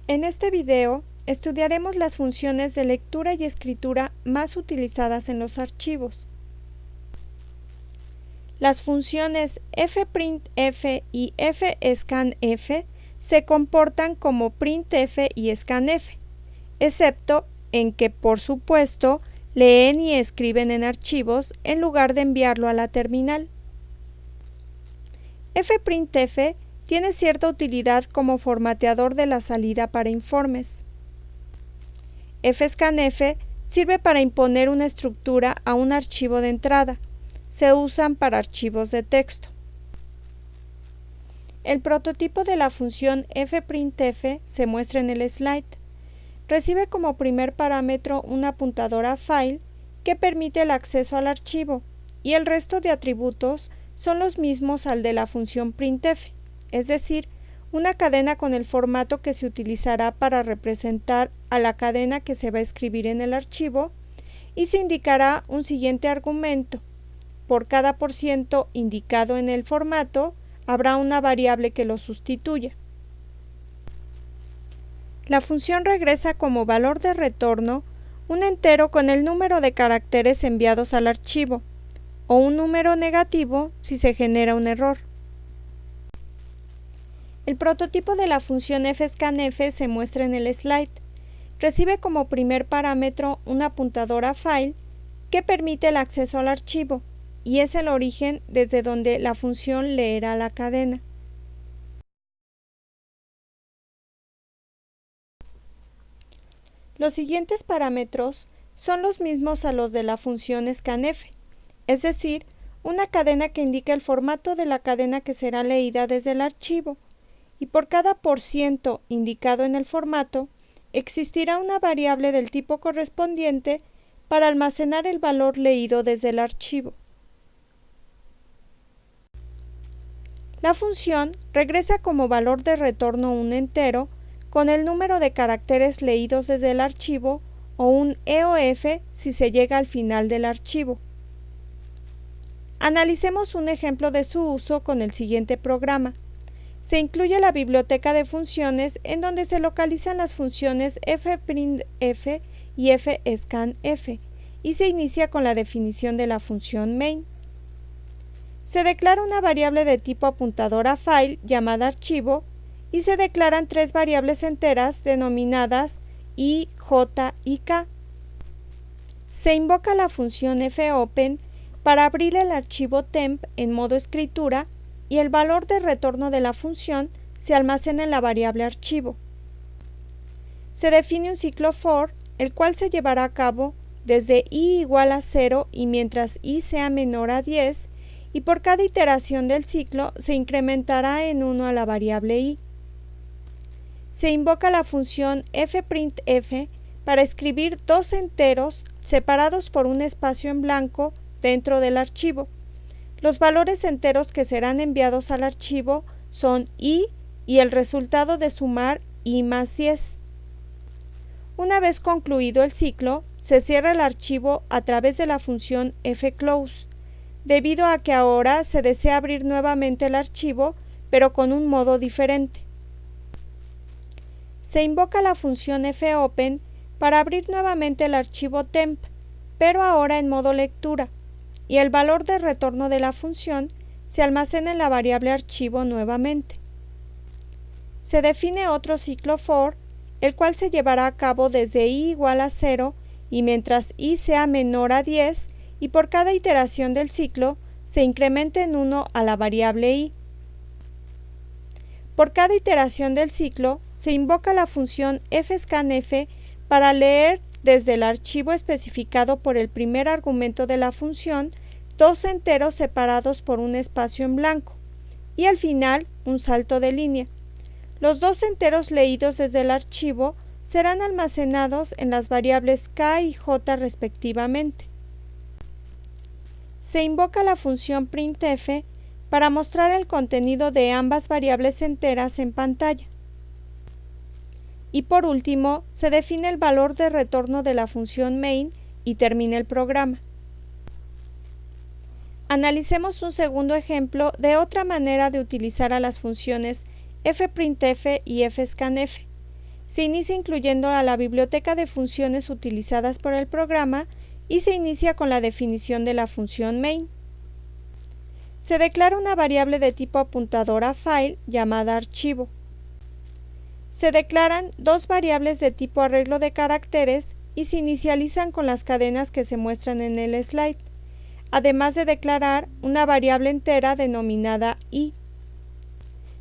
En este video estudiaremos las funciones de lectura y escritura más utilizadas en los archivos. Las funciones fprintf y fscanf se comportan como printf y scanf, excepto en que, por supuesto, leen y escriben en archivos en lugar de enviarlo a la terminal. fprintf tiene cierta utilidad como formateador de la salida para informes. fscanf sirve para imponer una estructura a un archivo de entrada. Se usan para archivos de texto. El prototipo de la función fprintf se muestra en el slide. Recibe como primer parámetro un apuntador a file que permite el acceso al archivo, y el resto de atributos son los mismos al de la función printf, es decir, una cadena con el formato que se utilizará para representar a la cadena que se va a escribir en el archivo, y se indicará un siguiente argumento. Por cada % indicado en el formato, habrá una variable que lo sustituya. La función regresa como valor de retorno un entero con el número de caracteres enviados al archivo, o un número negativo si se genera un error. El prototipo de la función fscanf se muestra en el slide. Recibe como primer parámetro un apuntador a file que permite el acceso al archivo, y es el origen desde donde la función leerá la cadena. Los siguientes parámetros son los mismos a los de la función scanf, es decir, una cadena que indica el formato de la cadena que será leída desde el archivo, y por cada % indicado en el formato, existirá una variable del tipo correspondiente para almacenar el valor leído desde el archivo. La función regresa como valor de retorno un entero con el número de caracteres leídos desde el archivo, o un EOF si se llega al final del archivo. Analicemos un ejemplo de su uso con el siguiente programa. Se incluye la biblioteca de funciones en donde se localizan las funciones fprintf y fscanf, y se inicia con la definición de la función main. Se declara una variable de tipo apuntador a file llamada archivo, y se declaran tres variables enteras denominadas i, j y k. Se invoca la función fopen para abrir el archivo temp en modo escritura, y el valor de retorno de la función se almacena en la variable archivo. Se define un ciclo for, el cual se llevará a cabo desde i igual a 0 y mientras i sea menor a 10, y por cada iteración del ciclo se incrementará en 1 a la variable i. Se invoca la función fprintf para escribir dos enteros separados por un espacio en blanco dentro del archivo. Los valores enteros que serán enviados al archivo son i y el resultado de sumar i más 10. Una vez concluido el ciclo, se cierra el archivo a través de la función fclose, debido a que ahora se desea abrir nuevamente el archivo, pero con un modo diferente. Se invoca la función fopen para abrir nuevamente el archivo temp, pero ahora en modo lectura, y el valor de retorno de la función se almacena en la variable archivo nuevamente. Se define otro ciclo for, el cual se llevará a cabo desde i igual a 0 y mientras i sea menor a 10, y por cada iteración del ciclo se incrementa en 1 a la variable i. Por cada iteración del ciclo se invoca la función fscanf para leer desde el archivo especificado por el primer argumento de la función dos enteros separados por un espacio en blanco, y al final un salto de línea. Los dos enteros leídos desde el archivo serán almacenados en las variables k y j respectivamente. Se invoca la función printf para mostrar el contenido de ambas variables enteras en pantalla. Y por último, se define el valor de retorno de la función main y termina el programa. Analicemos un segundo ejemplo de otra manera de utilizar a las funciones fprintf y fscanf. Se inicia incluyendo a la biblioteca de funciones utilizadas por el programa y se inicia con la definición de la función main. Se declara una variable de tipo apuntador a file llamada archivo. Se declaran dos variables de tipo arreglo de caracteres y se inicializan con las cadenas que se muestran en el slide, además de declarar una variable entera denominada i.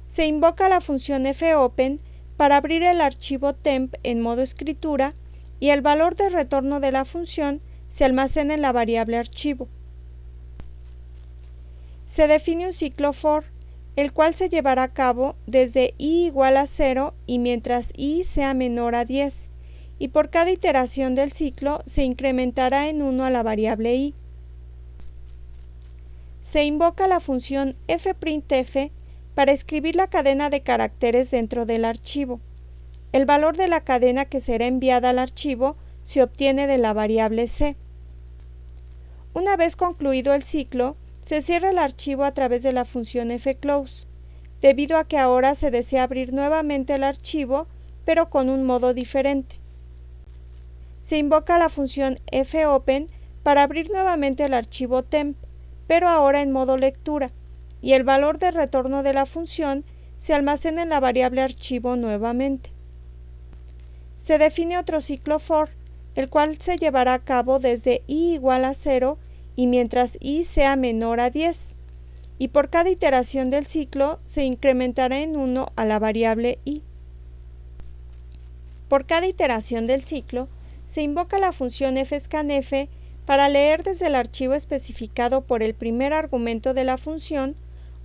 Se invoca la función fopen para abrir el archivo temp en modo escritura y el valor de retorno de la función se almacena en la variable archivo. Se define un ciclo for, el cual se llevará a cabo desde i igual a 0 y mientras i sea menor a 10, y por cada iteración del ciclo se incrementará en 1 a la variable i. Se invoca la función fprintf para escribir la cadena de caracteres dentro del archivo. El valor de la cadena que será enviada al archivo se obtiene de la variable c. Una vez concluido el ciclo, se cierra el archivo a través de la función fclose, debido a que ahora se desea abrir nuevamente el archivo, pero con un modo diferente. Se invoca la función fopen para abrir nuevamente el archivo temp, pero ahora en modo lectura, y el valor de retorno de la función se almacena en la variable archivo nuevamente. Se define otro ciclo for, el cual se llevará a cabo desde i igual a 0 y mientras i sea menor a 10, y por cada iteración del ciclo se incrementará en 1 a la variable i. Por cada iteración del ciclo se invoca la función fscanf para leer desde el archivo especificado por el primer argumento de la función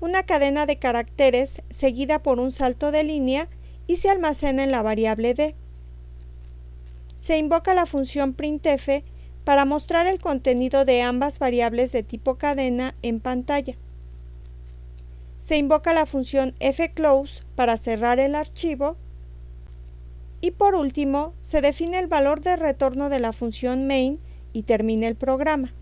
una cadena de caracteres seguida por un salto de línea y se almacena en la variable d. Se invoca la función printf para mostrar el contenido de ambas variables de tipo cadena en pantalla. Se invoca la función fclose para cerrar el archivo. Y por último, se define el valor de retorno de la función main y termina el programa.